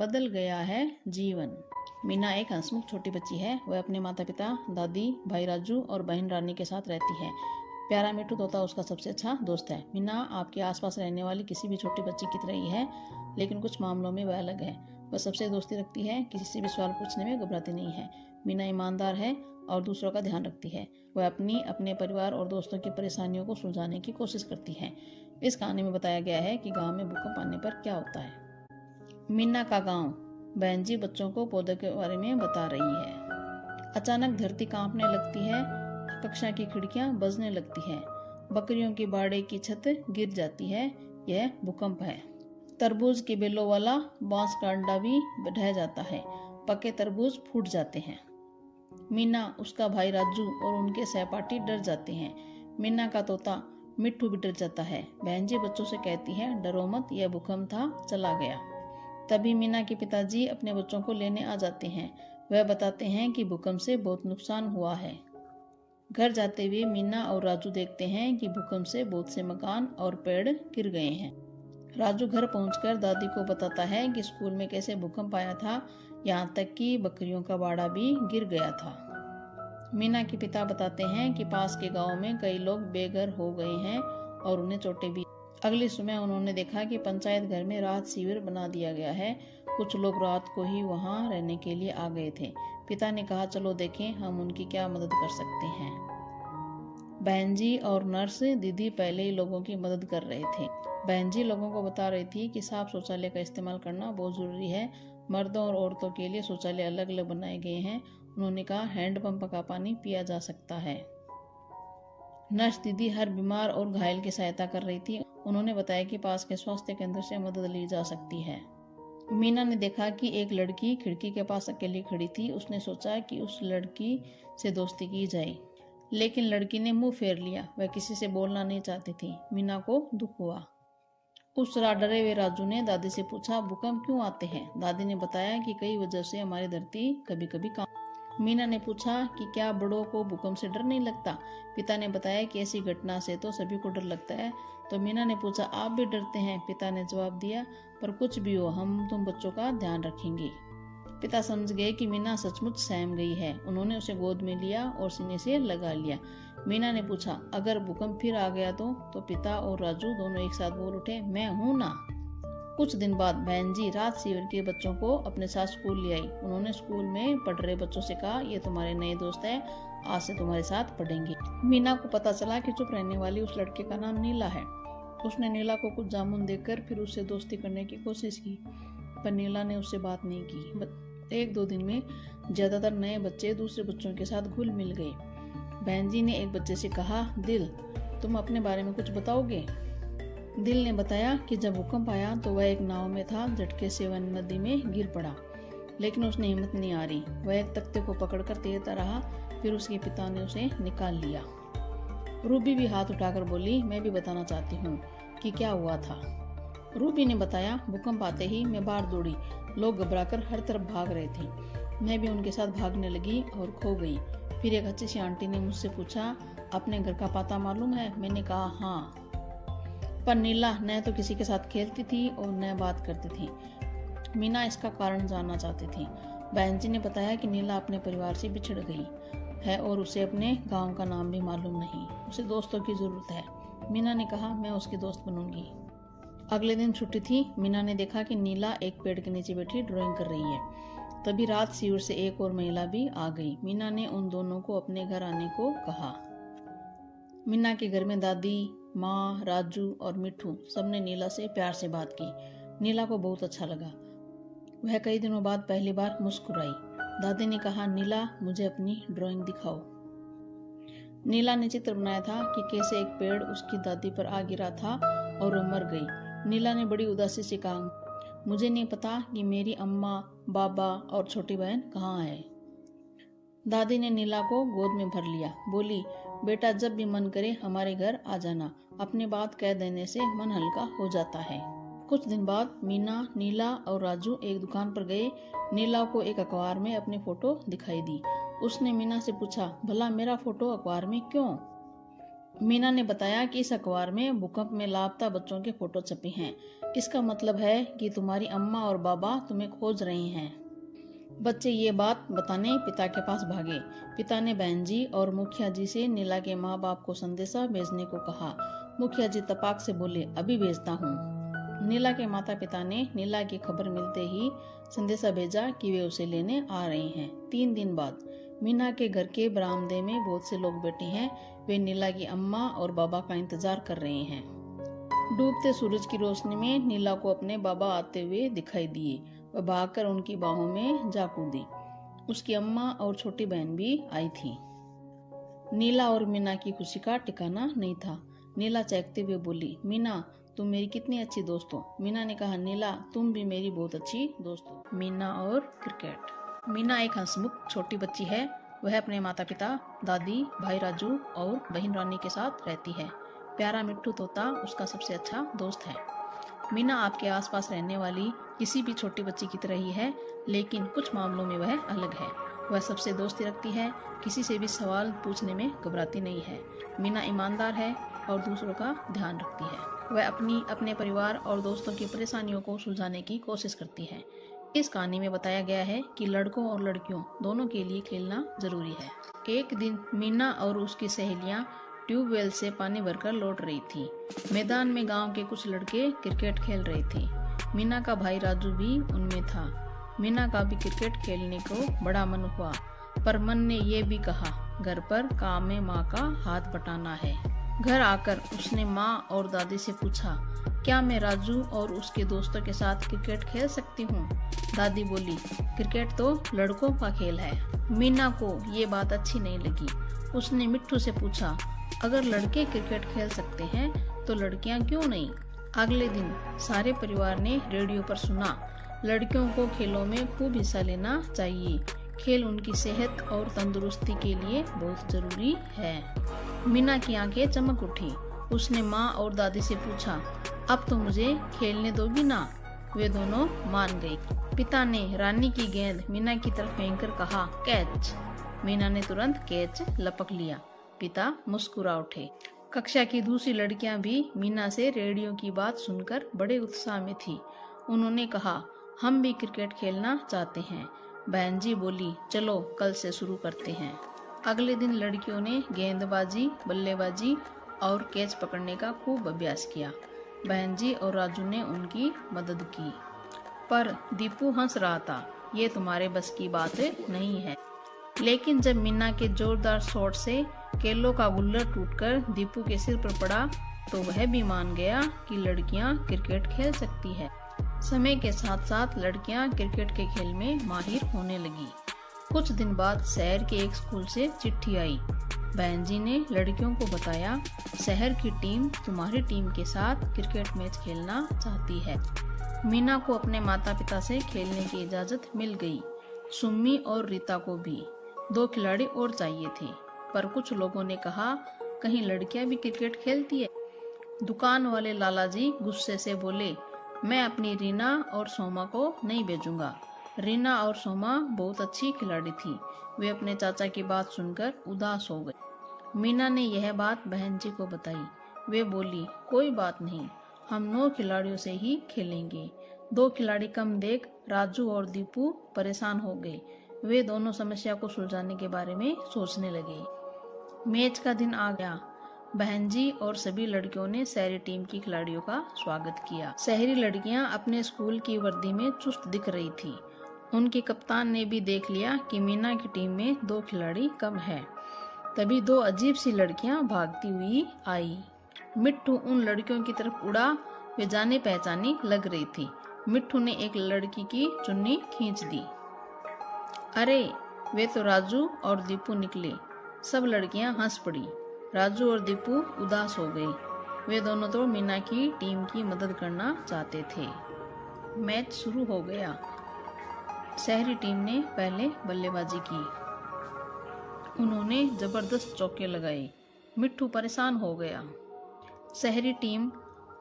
बदल गया है जीवन। मीना एक हंसमुख छोटी बच्ची है। वह अपने माता पिता, दादी, भाई राजू और बहन रानी के साथ रहती है। प्यारा मिट्टू तोता उसका सबसे अच्छा दोस्त है। मीना आपके आसपास रहने वाली किसी भी छोटी बच्ची की तरह ही है, लेकिन कुछ मामलों में वह अलग है। वह सबसे दोस्ती रखती है, किसी से भी सवाल पूछने में घबराती नहीं है। मीना ईमानदार है और दूसरों का ध्यान रखती है। वह अपने परिवार और दोस्तों की परेशानियों को सुलझाने की कोशिश करती है। इस कहानी में बताया गया है कि गांव में भूकंप आने पर क्या होता है। मीना का गांव। बहन जी बच्चों को पौधों के बारे में बता रही है। अचानक धरती कांपने लगती है, कक्षा की खिड़कियां बजने लगती है, बकरियों की बाड़े की छत गिर जाती है। यह भूकंप है। तरबूज के बेलों वाला बांस का अंडा भी ढह जाता है, पके तरबूज फूट जाते हैं। मीना, उसका भाई राजू और उनके सहपाठी डर जाते हैं। मीना का तोता मिट्टू भी डर जाता है। बहन जी बच्चों से कहती है, डरो मत, यह भूकंप था, चला गया। तभी मीना के पिताजी अपने बच्चों को लेने आ जाते हैं। वह बताते हैं कि भूकंप से बहुत नुकसान हुआ है। घर जाते हुए मीना और राजू देखते हैं कि भूकंप से बहुत से मकान और पेड़ गिर गए हैं। राजू घर पहुंचकर दादी को बताता है कि स्कूल में कैसे भूकंप आया था, यहाँ तक कि बकरियों का बाड़ा भी गिर गया था। मीना के पिता बताते हैं कि पास के गांव में कई लोग बेघर हो गए हैं और उन्हें चोटें भी। अगली सुबह उन्होंने देखा कि पंचायत घर में राहत शिविर बना दिया गया है। कुछ लोग रात को ही वहां रहने के लिए आ गए थे। पिता ने कहा, चलो देखें हम उनकी क्या मदद कर सकते हैं। बहन जी और नर्स दीदी पहले ही लोगों की मदद कर रहे थे। बहन जी लोगों को बता रही थी कि साफ शौचालय का इस्तेमाल करना बहुत जरूरी है। मर्दों और औरतों के लिए शौचालय अलग अलग बनाए गए हैं। उन्होंने कहा, हैंडपंप का पानी पिया जा सकता है। नर्स दीदी हर बीमार और घायल की सहायता कर रही थी। उन्होंने बताया कि पास के स्वास्थ्य केंद्र से मदद ली जा सकती है। मीना ने देखा कि एक लड़की खिड़की के पास अकेली खड़ी थी। उसने सोचा कि उस लड़की से दोस्ती की जाए, लेकिन लड़की ने मुंह फेर लिया। वह किसी से बोलना नहीं चाहती थी। मीना को दुख हुआ। उस रात डरे हुए राजू ने दादी से पूछा, भूकंप क्यों आते हैं? दादी ने बताया कि कई वजह से हमारी धरती कभी कभी मीना ने पूछा कि क्या बड़ों को भूकंप से डर नहीं लगता? पिता ने बताया कि ऐसी घटना से तो सभी को डर लगता है। तो मीना ने पूछा, आप भी डरते हैं? पिता ने जवाब दिया, पर कुछ भी हो हम तुम बच्चों का ध्यान रखेंगे। पिता समझ गए कि मीना सचमुच सहम गई है। उन्होंने उसे गोद में लिया और सीने से लगा लिया। मीना ने पूछा, अगर भूकंप फिर आ गया तो पिता और राजू दोनों एक साथ बोल उठे, मैं हूं ना। कुछ दिन बाद बहन जी रात शिविर के बच्चों को अपने साथ स्कूल ले आई। उन्होंने स्कूल में पढ़ रहे बच्चों से कहा, ये तुम्हारे नए दोस्त हैं, आज से तुम्हारे साथ पढ़ेंगे। मीना को पता चला कि चुप रहने वाली उस लड़के का नाम नीला है। उसने नीला को कुछ जामुन देकर फिर उससे दोस्ती करने की कोशिश की, पर नीला ने उससे बात नहीं की। एक दो दिन में ज्यादातर नए बच्चे दूसरे बच्चों के साथ घुल मिल गए। बहन जी ने एक बच्चे से कहा, दिल, तुम अपने बारे में कुछ बताओगे? दिल ने बताया कि जब भूकंप आया तो वह एक नाव में था। झटके से वह नदी में गिर पड़ा, लेकिन उसने हिम्मत नहीं हारी। वह एक तख्ते को पकड़कर तैरता रहा। फिर उसके पिता ने उसे निकाल लिया। रूबी भी हाथ उठाकर बोली, मैं भी बताना चाहती हूँ कि क्या हुआ था। रूबी ने बताया, भूकंप आते ही मैं बाहर दौड़ी। लोग घबराकर हर तरफ भाग रहे थे। मैं भी उनके साथ भागने लगी और खो गई। फिर एक अच्छी सी आंटी ने मुझसे पूछा, अपने घर का पता मालूम है? मैंने कहा, हाँ, पर नीला न तो किसी के साथ खेलती थी और न बात करती थी। मीना इसका कारण जानना चाहती थी। बहन जी ने बताया कि नीला अपने परिवार से बिछड़ गई है और उसे अपने गांव का नाम भी मालूम नहीं। उसे दोस्तों की जरूरत है। मीना ने कहा, मैं उसकी दोस्त बनूंगी। अगले दिन छुट्टी थी। मीना ने देखा कि नीला एक पेड़ के नीचे बैठी ड्राइंग कर रही है। तभी रात शिविर से एक और महिला भी आ गई। मीना ने उन दोनों को अपने घर आने को कहा। मीना के घर में दादी, माँ, राजू और मिठू सबने नीला से प्यार से बात की। नीला को बहुत अच्छा लगा। वह कई दिनों बाद पहली बार मुस्कुराई। दादी ने कहा, नीला, मुझे अपनी ड्राइंग दिखाओ। नीला ने चित्र बनाया था कि कैसे एक पेड़ उसकी दादी पर आ गिरा था और वो मर गई। नीला ने बड़ी उदासी से कहा, मुझे नहीं पता कि मेरी अम्मा, बाबा और छोटी बहन कहाँ है। दादी ने नीला को गोद में भर लिया। बोली, बेटा, जब भी मन करे हमारे घर आ जाना। अपनी बात कह देने से मन हल्का हो जाता है। कुछ दिन बाद मीना, नीला और राजू एक दुकान पर गए। नीला को एक अखबार में अपनी फोटो दिखाई दी। उसने मीना से पूछा, भला मेरा फोटो अखबार में क्यों? मीना ने बताया कि इस अखबार में भूकंप में लापता बच्चों के फोटो छपे हैं। इसका मतलब है कि तुम्हारी अम्मा और बाबा तुम्हें खोज रहे हैं। बच्चे ये बात बताने पिता के पास भागे। पिता ने बहन जी और मुखिया जी से नीला के माँ बाप को संदेशा भेजने को कहा। मुखिया जी तपाक से बोले, अभी भेजता हूँ। नीला के माता पिता ने नीला की खबर मिलते ही संदेशा भेजा कि वे उसे लेने आ रहे हैं। 3 दिन बाद मीना के घर के बरामदे में बहुत से लोग बैठे हैं। वे नीला की अम्मा और बाबा का इंतजार कर रहे हैं। डूबते सूरज की रोशनी में नीला को अपने बाबा आते हुए दिखाई दिए। वह भागकर उनकी बाहों में जा कूदी। उसकी अम्मा और छोटी बहन भी आई थी। नीला और मीना की खुशी का ठिकाना नहीं था। नीला चहकते हुए बोली, मीना तुम मेरी कितनी अच्छी दोस्त हो। मीना ने कहा, नीला तुम भी मेरी बहुत अच्छी दोस्त हो। मीना और क्रिकेट। मीना एक हंसमुख छोटी बच्ची है। वह अपने माता पिता, दादी, भाई राजू और बहन रानी के साथ रहती है। प्यारा मिट्टू तोता उसका सबसे अच्छा दोस्त है। मीना आपके आसपास रहने वाली किसी भी छोटी बच्ची की तरह ही है, लेकिन कुछ मामलों में वह अलग है। वह सबसे दोस्ती रखती है, किसी से भी सवाल पूछने में घबराती नहीं है। मीना ईमानदार है और दूसरों का ध्यान रखती है। वह अपने परिवार और दोस्तों की परेशानियों को सुलझाने की कोशिश करती है। इस कहानी में बताया गया है कि लड़कों और लड़कियों दोनों के लिए खेलना जरूरी है। एक दिन मीना और उसकी सहेलियां ट्यूबवेल से पानी भरकर लौट रही थी। मैदान में गांव के कुछ लड़के क्रिकेट खेल रहे थे। मीना का भाई राजू भी उनमें था। मीना का भी क्रिकेट खेलने को बड़ा मन हुआ, पर मन ने ये भी कहा, घर पर काम में माँ का हाथ बटाना है। घर आकर उसने माँ और दादी से पूछा, क्या मैं राजू और उसके दोस्तों के साथ क्रिकेट खेल सकती हूँ? दादी बोली, क्रिकेट तो लड़कों का खेल है। मीना को ये बात अच्छी नहीं लगी। उसने मिट्टू से पूछा, अगर लड़के क्रिकेट खेल सकते हैं तो लड़कियां क्यों नहीं? अगले दिन सारे परिवार ने रेडियो पर सुना, लड़कियों को खेलों में खूब हिस्सा लेना चाहिए। खेल उनकी सेहत और तंदुरुस्ती के लिए बहुत जरूरी है। मीना की आंखें चमक उठी। उसने माँ और दादी से पूछा, अब तो मुझे खेलने दोगी ना? वे दोनों मान गई। पिता ने रानी की गेंद मीना की तरफ फेंककर कहा, कैच। मीना ने तुरंत कैच लपक लिया। पिता मुस्कुरा उठे। कक्षा की दूसरी लड़कियां भी मीना से रेडियो की बात सुनकर बड़े उत्साह में थी। उन्होंने कहा, हम भी क्रिकेट खेलना चाहते हैं। बहन जी बोली, चलो कल से शुरू करते हैं। अगले दिन लड़कियों ने गेंदबाजी, बल्लेबाजी और कैच पकड़ने का खूब अभ्यास किया। बहन जी और राजू ने उनकी मदद की, पर दीपू हंस रहा था, ये तुम्हारे बस की बात नहीं है। लेकिन जब मीना के जोरदार शॉट से केलों का गुल्लर टूटकर दीपू के सिर पर पड़ा तो वह भी मान गया कि लड़कियां क्रिकेट खेल सकती है। समय के साथ साथ लड़कियां क्रिकेट के खेल में माहिर होने लगी। कुछ दिन बाद शहर के एक स्कूल से चिट्ठी आई। बहन जी ने लड़कियों को बताया, शहर की टीम तुम्हारी टीम के साथ क्रिकेट मैच खेलना चाहती है। मीना को अपने माता पिता से खेलने की इजाजत मिल गई। सुम्मी और रीता को भी 2 खिलाड़ी और चाहिए थे, पर कुछ लोगों ने कहा, कहीं लड़कियां भी क्रिकेट खेलती है? दुकान वाले लाला जी गुस्से से बोले, मैं अपनी रीना और सोमा को नहीं भेजूंगा। रीना और सोमा बहुत अच्छी खिलाड़ी थी। वे अपने चाचा की बात सुनकर उदास हो गए। मीना ने यह बात बहन जी को बताई। वे बोली, कोई बात नहीं, हम 9 खिलाड़ियों से ही खेलेंगे। 2 खिलाड़ी कम देख राजू और दीपू परेशान हो गए। वे दोनों समस्या को सुलझाने के बारे में सोचने लगे। मैच का दिन आ गया। बहन जी और सभी लड़कियों ने शहरी टीम की खिलाड़ियों का स्वागत किया। शहरी लड़कियां अपने स्कूल की वर्दी में चुस्त दिख रही थी। उनके कप्तान ने भी देख लिया कि मीना की टीम में 2 खिलाड़ी कम है। तभी 2 अजीब सी लड़कियां भागती हुई आई। मिट्टू उन लड़कियों की तरफ उड़ा। वे जाने पहचानी लग रही थी। मिट्टू ने एक लड़की की चुन्नी खींच दी। अरे, वे तो राजू और दीपू निकले। सब लड़कियां हंस पड़ी। राजू और दीपू उदास हो गए। वे दोनों तो मीना की टीम की मदद करना चाहते थे। मैच शुरू हो गया। शहरी टीम ने पहले बल्लेबाजी की। उन्होंने जबरदस्त चौके लगाए। मिट्टू परेशान हो गया। शहरी टीम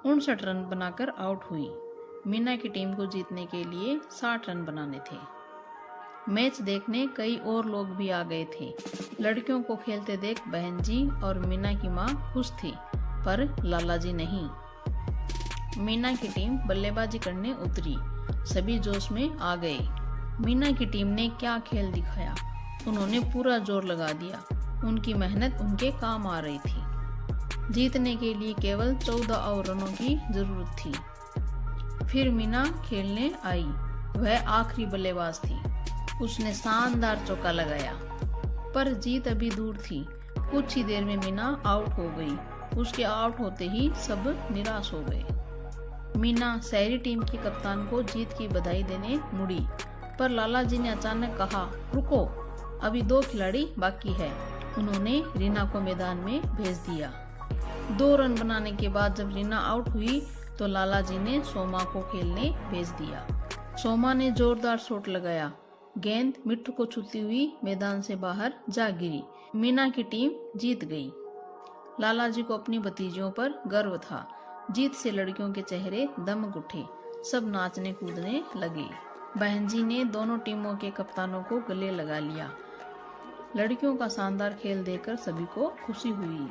59 रन बनाकर आउट हुई। मीना की टीम को जीतने के लिए 60 रन बनाने थे। मैच देखने कई और लोग भी आ गए थे। लड़कियों को खेलते देख बहन जी और मीना की माँ खुश थी, पर लाला जी नहीं। मीना की टीम बल्लेबाजी करने उतरी। सभी जोश में आ गए। मीना की टीम ने क्या खेल दिखाया। उन्होंने पूरा जोर लगा दिया। उनकी मेहनत उनके काम आ रही थी। जीतने के लिए केवल 14 और रनों की जरूरत थी। फिर मीना खेलने आई। वह आखिरी बल्लेबाज थी। उसने शानदार चौका लगाया, पर जीत अभी दूर थी। कुछ ही देर में मीना आउट हो गई। उसके आउट होते ही सब निराश हो गए। मीना शहरी टीम की कप्तान को जीत की बधाई देने मुड़ी, पर लाला जी ने अचानक कहा, रुको, अभी 2 खिलाड़ी बाकी है। उन्होंने रीना को मैदान में भेज दिया। 2 रन बनाने के बाद जब रीना आउट हुई तो लाला जी ने सोमा को खेलने भेज दिया। सोमा ने जोरदार शॉट लगाया। गेंद मिट्टू को छूती हुई मैदान से बाहर जा गिरी। मीना की टीम जीत गई। लाला जी को अपनी भतीजियों पर गर्व था। जीत से लड़कियों के चेहरे दमक उठे। सब नाचने कूदने लगे। बहन जी ने दोनों टीमों के कप्तानों को गले लगा लिया। लड़कियों का शानदार खेल देखकर सभी को खुशी हुई।